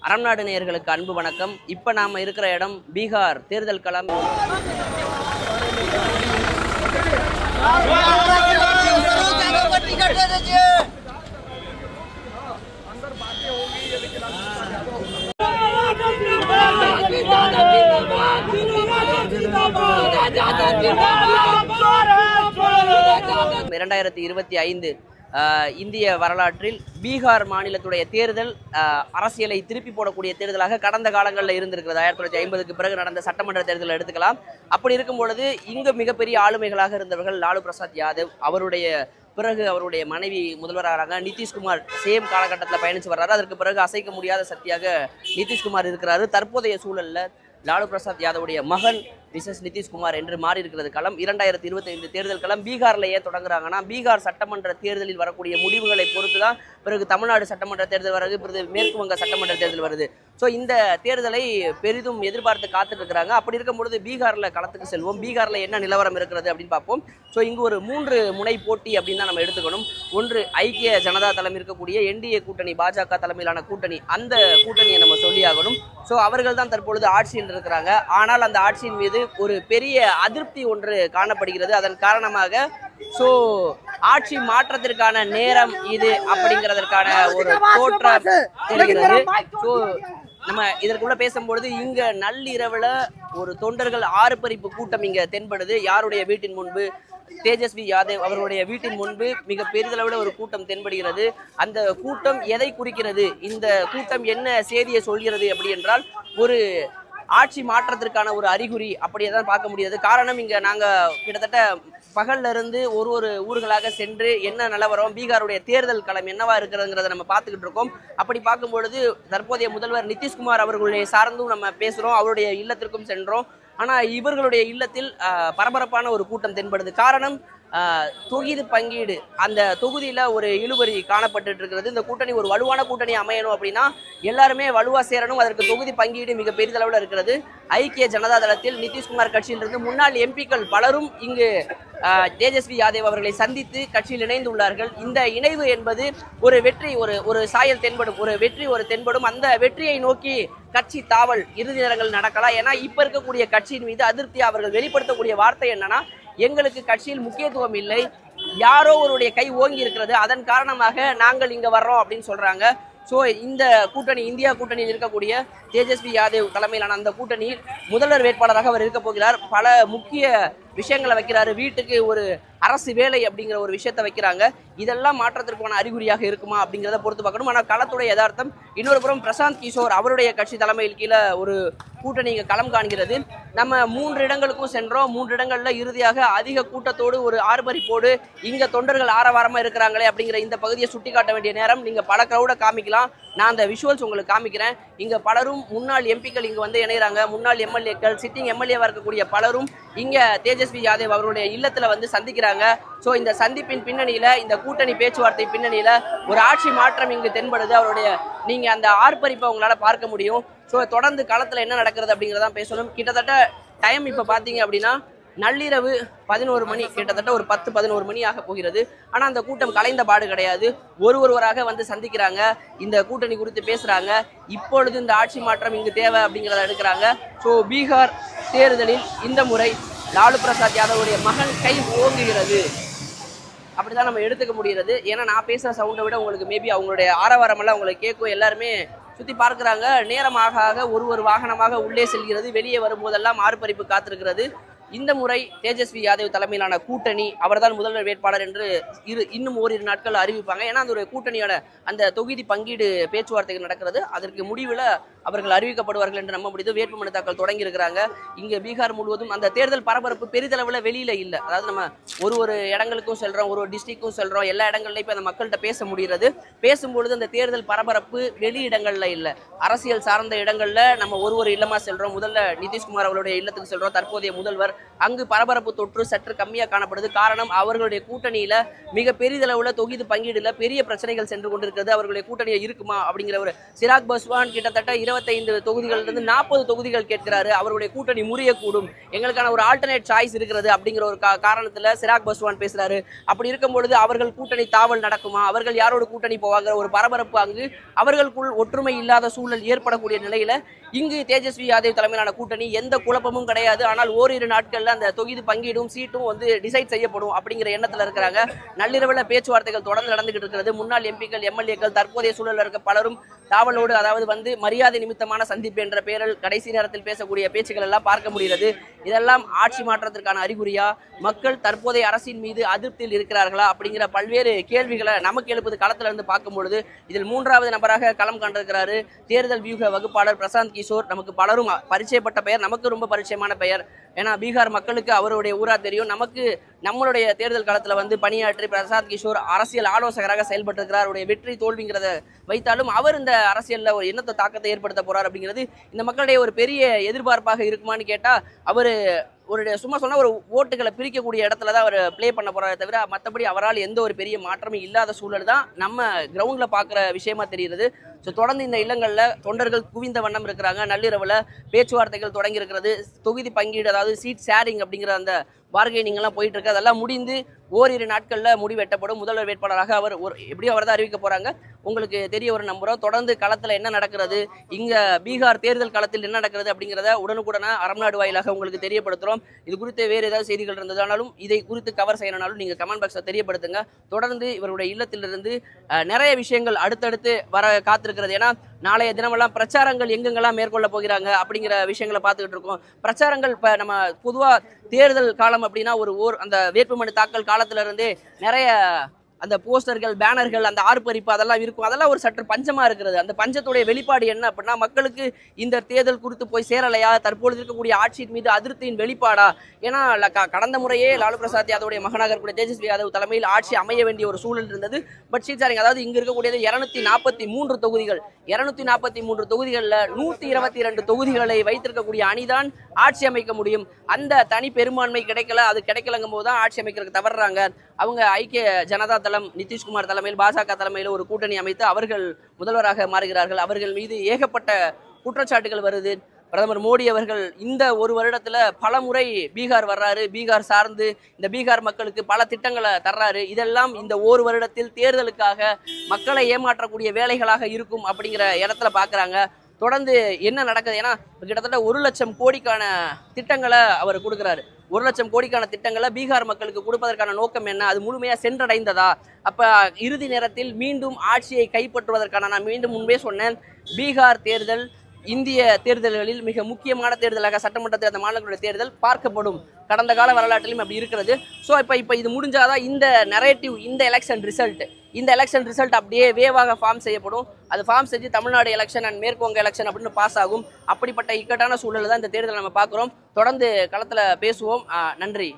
அறம்நாடு நேயர்களுக்கு அன்பு வணக்கம். இப்போ நாம் இருக்கிற இடம் பீகார் தேர்தல் களம். இந்திய வரலாற்றில் பீகார் மாநிலத்துடைய தேர்தல் அரசியலை திருப்பி போடக்கூடிய தேர்தலாக கடந்த காலங்களில் இருந்திருக்கிறது. 1950க்கு பிறகு நடந்த சட்டமன்ற தேர்தலை எடுத்துக்கலாம். அப்படி இருக்கும் பொழுது இங்கு மிகப்பெரிய ஆளுமைகளாக இருந்தவர்கள் லாலு பிரசாத் யாதவ், அவருடைய பிறகு அவருடைய மனைவி முதல்வராக நிதிஷ்குமார் சேம் காலகட்டத்தில் பயணித்து வர்றாரு. அதற்கு பிறகு அசைக்க முடியாத சக்தியாக நிதிஷ்குமார் இருக்கிறாரு. தற்போதைய சூழலில் லாலு பிரசாத் யாதவுடைய மகன் மிசஸ் நிதிஷ்குமார் என்று மாறி இருக்கிறது களம். 2025 தேர்தல் களம் பீகார்ல ஏன் தொடங்குறாங்கன்னா, பீகார் சட்டமன்ற தேர்தலில் வரக்கூடிய முடிவுகளை பொறுத்து தான் பிறகு தமிழ்நாடு சட்டமன்ற தேர்தல் வருது, பிறகு மேற்கு வங்க சட்டமன்ற தேர்தல் வருது. ஸோ இந்த தேர்தலை பெரிதும் எதிர்பார்த்து காத்துட்டு இருக்கிறாங்க. அப்படி இருக்கும் பொழுது பீகார்ல களத்துக்கு செல்வோம். பீகார்ல என்ன நிலவரம் இருக்கிறது அப்படின்னு பார்ப்போம். ஸோ இங்கு ஒரு 3 முனை போட்டி அப்படின்னு தான் நம்ம எடுத்துக்கணும். ஒன்று ஐக்கிய ஜனதா தளம் இருக்கக்கூடிய என்டிஏ கூட்டணி, பாஜக தலைமையிலான கூட்டணி, அந்த கூட்டணியை நம்ம சொல்லி ஆகணும். ஸோ அவர்கள் தான் தற்பொழுது ஆட்சியில் இருக்கிறாங்க. ஆனால் அந்த ஆட்சியின் மீது ஒரு பெரிய அதிருப்தி ஒன்று காணப்படுகிறது. அதன் காரணமாக ஸோ ஆட்சி மாற்றத்திற்கான நேரம் இது அப்படிங்கிறதற்கான ஒரு தோற்றம் தெரிகிறது. ஸோ நம்ம இதற்குள்ள பேசும்பொழுது இங்க நள்ளிரவுல ஒரு தொண்டர்கள் ஆர்ப்பரிப்பு கூட்டம் இங்க தென்படுது. யாருடைய வீட்டின் முன்பு? தேஜஸ்வி யாதவ் அவர்களுடைய வீட்டின் முன்பு மிக பெரிதளவில் ஒரு கூட்டம் தென்படுகிறது. அந்த கூட்டம் எதை குறிக்கிறது? இந்த கூட்டம் என்ன செய்தியை சொல்கிறது அப்படி என்றால், ஒரு ஆட்சி மாற்றத்திற்கான ஒரு அறிகுறி அப்படியே தான் பார்க்க முடியாது. காரணம், இங்க நாங்க கிட்டத்தட்ட பகல்ல இருந்து ஒரு ஊர்களாக சென்று என்ன நிலவரம், பீகாருடைய தேர்தல் களம் என்னவா இருக்கிறதுங்கிறத நம்ம பார்த்துக்கிட்டு இருக்கோம். அப்படி பார்க்கும்பொழுது தற்போதைய முதல்வர் நிதிஷ்குமார் அவர்களுடைய சார்ந்தும் நம்ம பேசுறோம். அவருடைய இல்லத்திற்கும் சென்றோம். ஆனா இவர்களுடைய இல்லத்தில் பரபரப்பான ஒரு கூட்டம் தென்படுது. காரணம், தொகுதி பங்கீடு. அந்த தொகுதியில ஒரு இழுபறி காணப்பட்டு இருக்கிறது. இந்த கூட்டணி ஒரு வலுவான கூட்டணி அமையணும் அப்படின்னா எல்லாருமே வலுவா சேரணும். அதற்கு தொகுதி பங்கீடு மிக பெரிதளவில் இருக்கிறது. ஐக்கிய ஜனதா தளத்தில் நிதிஷ்குமார் கட்சியிலிருந்து முன்னாள் எம்பிக்கள் பலரும் இங்கு தேஜஸ்வி யாதவ் அவர்களை சந்தித்து கட்சியில் இணைந்துள்ளார்கள். இந்த இணைவு என்பது ஒரு வெற்றி, ஒரு சாயல் தென்படும், ஒரு வெற்றி ஒரு தென்படும். அந்த வெற்றியை நோக்கி கட்சி தாவல் இறுதி நேரங்கள் நடக்கலாம். ஏன்னா இப்ப இருக்கக்கூடிய கட்சியின் மீது அதிருப்தி அவர்கள் வெளிப்படுத்தக்கூடிய வார்த்தை என்னன்னா, எங்களுக்கு கட்சியில் முக்கியத்துவம் இல்லை, யாரோ ஒருடைய கை ஓங்கி இருக்கிறது, அதன் காரணமாக நாங்கள் இங்க வர்றோம் அப்படின்னு சொல்றாங்க. ஸோ இந்த கூட்டணி, இந்தியா கூட்டணியில் இருக்கக்கூடிய தேஜஸ்வி யாதவ் தலைமையிலான அந்த கூட்டணியில் முதல்வர் வேட்பாளராக அவர் இருக்க போகிறார். பல முக்கிய விஷயங்களை வைக்கிறாரு. வீட்டுக்கு ஒரு அரசு வேலை அப்படிங்கிற ஒரு விஷயத்த வைக்கிறாங்க. இதெல்லாம் மாற்றத்திற்கான அறிகுறியாக இருக்குமா அப்படிங்கிறத பொறுத்து பார்க்கணும். ஆனால் களத்துடைய யதார்த்தம் இன்னொரு புறம் பிரசாந்த் கிஷோர் அவருடைய கட்சி தலைமையில் கீழே ஒரு கூட்டணி இங்கே களம் காண்கிறது. நம்ம 3 இடங்களுக்கும் சென்றோம். 3 இடங்கள்ல இறுதியாக அதிக கூட்டத்தோடு ஒரு ஆர்ப்பரிப்போடு இங்க தொண்டர்கள் ஆரவாரமா இருக்கிறாங்களே அப்படிங்கிற இந்த பகுதியை சுட்டி காட்ட வேண்டிய நேரம். நீங்க பல கிரௌட காமிக்கலாம். நான் அந்த விஷுவல்ஸ் உங்களுக்கு காமிக்கிறேன். இங்க பலரும் முன்னாள் எம்பிக்கள் இங்க வந்து இணைகிறாங்க. முன்னாள் எம்எல்ஏக்கள், சிட்டிங் எம்எல்ஏவா இருக்கக்கூடிய பலரும் இங்க தேஜஸ்வி யாதவ் அவருடைய இல்லத்துல வந்து சந்திக்கிறாங்க. ஸோ இந்த சந்திப்பின் பின்னணியில, இந்த கூட்டணி பேச்சுவார்த்தை பின்னணியில ஒரு ஆட்சி மாற்றம் இங்கு தென்படுது. அவருடைய நீங்க அந்த ஆர்ப்பரிப்பை உங்களால பார்க்க முடியும். ஸோ தொடர்ந்து களத்துல என்ன நடக்கிறது அப்படிங்கிறதான் பேசணும். கிட்டத்தட்ட டைம் இப்ப பாத்தீங்க அப்படின்னா நள்ளிரவு 11 மணி, கிட்டத்தட்ட ஒரு 10-11 மணி ஆக போகிறது. ஆனால் அந்த கூட்டம் கலைந்த பாடு கிடையாது. ஒருவராக வந்து சந்திக்கிறாங்க, இந்த கூட்டணி குறித்து பேசுறாங்க. இப்பொழுது இந்த ஆட்சி மாற்றம் இங்கு தேவை அப்படிங்கிறத எடுக்கிறாங்க. ஸோ பீகார் தேர்தலில் இந்த முறை லாலு பிரசாத் யாதவுடைய மகன் கை ஓங்குகிறது அப்படிதான் நம்ம எடுத்துக்க முடிகிறது. ஏன்னா நான் பேசுகிற சவுண்டை விட உங்களுக்கு மேபி அவங்களுடைய ஆரவாரமெல்லாம் உங்களுக்கு கேட்கும். எல்லாருமே சுற்றி பார்க்குறாங்க. நேரமாக ஆக ஒரு வாகனமாக உள்ளே செல்கிறது. வெளியே வரும்போதெல்லாம் ஆர்ப்பரிப்பு காத்திருக்கிறது. இந்த முறை தேஜஸ்வி யாதவ் தலைமையிலான கூட்டணி அவர்தான் முதல்வர் வேட்பாளர் என்று இன்னும் ஓரிரு நாட்கள் அறிவிப்பாங்க. ஏன்னா அந்த ஒரு கூட்டணியோட அந்த தொகுதி பங்கீடு பேச்சுவார்த்தைகள் நடக்கிறது. அதற்கு முடிவில் அவர்கள் அறிவிக்கப்படுவார்கள் என்று நம்ப முடியுது. வேட்புமனு தாக்கல் தொடங்கி இருக்கிறாங்க. இங்கே பீகார் முழுவதும் அந்த தேர்தல் பரபரப்பு பெரிதளவில் வெளியில இல்லை. அதாவது நம்ம ஒரு இடங்களுக்கும் செல்றோம், ஒரு டிஸ்ட்ரிக்டும் செல்றோம், எல்லா இடங்கள்லையும் இப்போ அந்த மக்கள்கிட்ட பேச முடிகிறது. பேசும்பொழுது அந்த தேர்தல் பரபரப்பு வெளி இடங்கள்ல இல்லை, அரசியல் சார்ந்த இடங்கள்ல நம்ம ஒரு இல்லமா செல்றோம். முதல்ல நிதிஷ்குமார் அவருடைய இல்லத்துக்கு செல்றோம். தற்போதைய முதல்வர் அங்கு பரபரப்பு தொற்று சற்று கம்மியாக காணப்படுது. காரணம் அவர்களுடைய கூட்டணியில மிக பெரிதளவுல தொகுதி பங்கீடுல பெரிய பிரச்சனைகள் சென்று கொண்டிருக்கிறது. அவர்களுடைய கூட்டணியை இருக்குமா அப்படிங்கிற ஒரு சிராக் பஸ்வான் கிட்டத்தட்ட 25 தொகுதிகளிலிருந்து 40 தொகுதிகள் கேட்கிறாரு. அவருடைய கூட்டணி முறியக்கூடும், எங்களுக்கான ஒரு ஆல்டர்னேட் சாய்ஸ் இருக்கிறது அப்படிங்கிற ஒரு காரணத்துல சிராக் பஸ்வான் பேசுறாரு. அப்படி இருக்கும் பொழுது அவர்கள் கூட்டணி தாவல் நடக்குமா, அவர்கள் யாரோட கூட்டணி போவாங்க ஒரு பரபரப்பு அங்கு அவர்களுக்குள் ஒற்றுமை இல்லாத சூழல் ஏற்படக்கூடிய நிலையில இங்கு தேஜஸ்வி யாதவ் தலைமையிலான கூட்டணி எந்த குழப்பமும் கிடையாது. ஆனால் ஓரிரு நாட்கள்ல அந்த தொகுதி பங்கீடும் சீட்டும் டிசைட் செய்யப்படும் அப்படிங்கிற எண்ணத்துல இருக்கிறாங்க. நள்ளிரவுல பேச்சுவார்த்தைகள் தொடர்ந்து நடந்துகிட்டு இருக்கிறது. முன்னாள் எம்பிக்கள் எம்எல்ஏக்கள் தற்போதைய சூழலில் இருக்க பலரும் தாவலோடு அதாவது மரியாதை நிமித்தமான சந்திப்பு என்ற பெயரில் கடைசி நேரத்தில் பேசக்கூடிய பேச்சுக்கள் எல்லாம் பார்க்க முடிகிறது. இதெல்லாம் ஆட்சி மாற்றத்திற்கான அறிகுறியா, மக்கள் தற்போதைய அரசின் மீது அதிருப்தியில் இருக்கிறார்களா அப்படிங்கிற பல்வேறு கேள்விகளை நமக்கு எழுப்பது களத்துல இருந்து பார்க்கும் பொழுது இதில் மூன்றாவது நபராக களம் கண்டிருக்கிறாரு தேர்தல் வியூக வகுப்பாளர் பிரசாந்த் கிஷோர். நமக்கு பலரும் பரிச்சயப்பட்ட பெயர், நமக்கு ரொம்ப பரிச்சயமான பெயர். ஏன்னா பீகார் மக்களுக்கு அவருடைய ஊரா தெரியும். நமக்கு நம்மளுடைய தேர்தல் களத்துல பணியாற்றி பிரசாந்த் கிஷோர் அரசியல் ஆலோசகராக செயல்பட்டிருக்கிறார். அவருடைய வெற்றி தோல்விங்கிறத வைத்தாலும் அவர் இந்த அரசியல்ல ஒரு என்னத்தை தாக்கத்தை ஏற்படுத்த போறார் அப்படிங்கிறது இந்த மக்களுடைய ஒரு பெரிய எதிர்பார்ப்பாக இருக்குமான்னு கேட்டா அவரு ஒரு சும்மா சொன்னா ஒரு ஓட்டுகளை பிரிக்கக்கூடிய இடத்துல தான் அவர் பிளே பண்ண போறாரு தவிர மற்றபடி அவரால் எந்த ஒரு பெரிய மாற்றமும் இல்லாத சூழல் தான் நம்ம கிரவுண்ட்ல பாக்குற விஷயமா தெரிகிறது. ஸோ தொடர்ந்து இந்த இல்லங்கள்ல தொண்டர்கள் குவிந்த வண்ணம் இருக்கிறாங்க. நள்ளிரவுல பேச்சுவார்த்தைகள் தொடங்கி இருக்கிறது. தொகுதி பங்கீடு அதாவது சீட் ஷேரிங் அப்படிங்கிற அந்த பார்கெனிங் எல்லாம் போயிட்டு இருக்கு. அதெல்லாம் முடிந்து ஓரிரு நாட்கள்ல முடிவெட்டப்படும். முதல்வர் வேட்பாளராக அவர் எப்படியும் அவர் தான் அறிவிக்க போறாங்க. உங்களுக்கு தெரிய ஒரு நம்புறோம். தொடர்ந்து களத்துல என்ன நடக்கிறது, இங்க பீகார் தேர்தல் களத்தில் என்ன நடக்கிறது அப்படிங்கிறத உடனுக்குடனே அரம்நாடு வாயிலாக உங்களுக்கு தெரியப்படுத்துறோம். இது குறித்து வேறு ஏதாவது செய்திகள் இருந்ததானாலும் இதை குறித்து கவர் செய்யணும்னாலும் நீங்க கமெண்ட் பாக்ஸ்ல தெரியப்படுத்துங்க. தொடர்ந்து இவருடைய இல்லத்திலிருந்து நிறைய விஷயங்கள் அடுத்தடுத்து வர காத்திருக்கிறது. ஏன்னா நாளைய தினமெல்லாம் பிரச்சாரங்கள் எங்கெங்கெல்லாம் மேற்கொள்ள போகிறாங்க அப்படிங்கிற விஷயங்களை பார்த்துக்கிட்டு இருக்கோம். பிரச்சாரங்கள் இப்ப நம்ம பொதுவா தேர்தல் காலம் அப்படின்னா அந்த வேட்புமனு தாக்கல் காலத்துல இருந்தே நிறைய அந்த போஸ்டர்கள் பேனர்கள் அந்த ஆர்ப்பரிப்பு அதெல்லாம் இருக்கும். அதெல்லாம் ஒரு சற்று பஞ்சமா இருக்கிறது. அந்த பஞ்சத்துடைய வெளிப்பாடு என்ன அப்படின்னா மக்களுக்கு இந்த தேர்தல் குறித்து போய் சேரலையா, தற்பொழுது இருக்கக்கூடிய ஆட்சியின் மீது அதிருப்தியின் வெளிப்பாடா? ஏன்னா கடந்த முறையே லாலு பிரசாத் யாதவுடைய மகனாக இருக்கக்கூடிய தேஜஸ்வி யாதவ் தலைமையில் ஆட்சி அமைய வேண்டிய ஒரு சூழல் இருந்தது. பட் சீட்சாரிங் அதாவது இங்க இருக்கக்கூடியது 243 தொகுதிகள். 243 தொகுதிகளில் 122 தொகுதிகளை வைத்திருக்கக்கூடிய அணிதான் ஆட்சி அமைக்க முடியும். அந்த தனி பெரும்பான்மை கிடைக்கல. அது கிடைக்கலங்கும் போது தான் ஆட்சி அமைக்கிறதுக்கு தவறுறாங்க. அவங்க ஐக்கிய ஜனதா தளம் நிதிஷ்குமார் தலைமையில் பாஜக தலைமையில் ஒரு கூட்டணி அமைத்து அவர்கள் முதல்வராக மாறுகிறார்கள். அவர்கள் மீது ஏகப்பட்ட குற்றச்சாட்டுகள் வருது. பிரதமர் மோடி அவர்கள் இந்த ஒரு வருடத்துல பல முறை பீகார் வர்றாரு, பீகார் சார்ந்து இந்த பீகார் மக்களுக்கு பல திட்டங்களை தர்றாரு. இதெல்லாம் இந்த ஒரு வருடத்தில் தேர்தலுக்காக மக்களை ஏமாற்றக்கூடிய வேலைகளாக இருக்கும் அப்படிங்கிற இடத்துல பாக்குறாங்க. தொடர்ந்து என்ன நடக்குது, ஏன்னா கிட்டத்தட்ட 1 லட்சம் கோடிக்கான திட்டங்களை அவர் கொடுக்குறாரு. 1 லட்சம் கோடிக்கான திட்டங்களை பீகார் மக்களுக்கு கொடுப்பதற்கான நோக்கம் என்ன, அது முழுமையா சென்றடைந்ததா? அப்ப இறுதி நேரத்தில் மீண்டும் ஆட்சியை கைப்பற்றுவதற்கான, நான் மீண்டும் முன்பே சொன்னேன், பீகார் தேர்தல் இந்திய தேர்தல்களில் மிக முக்கியமான தேர்தலாக சட்டமன்ற அந்த மாநிலங்களுடைய தேர்தல் பார்க்கப்படும். கடந்த கால வரலாற்றிலும் அப்படி இருக்கிறது. ஸோ இப்போ இது முடிஞ்சாதான் இந்த நரேட்டிவ், இந்த எலெக்ஷன் ரிசல்ட் அப்படியே வேவாக ஃபார்ம் செய்யப்படும். அது ஃபார்ம் செஞ்சு தமிழ்நாடு எலெக்ஷன் அண்ட் மேற்குவங்க எலெக்ஷன் அப்படின்னு பாஸ் ஆகும். அப்படிப்பட்ட இக்கட்டான சூழல் தான் இந்த தேர்தலை நம்ம பார்க்குறோம். தொடர்ந்து களத்தில் பேசுவோம். நன்றி.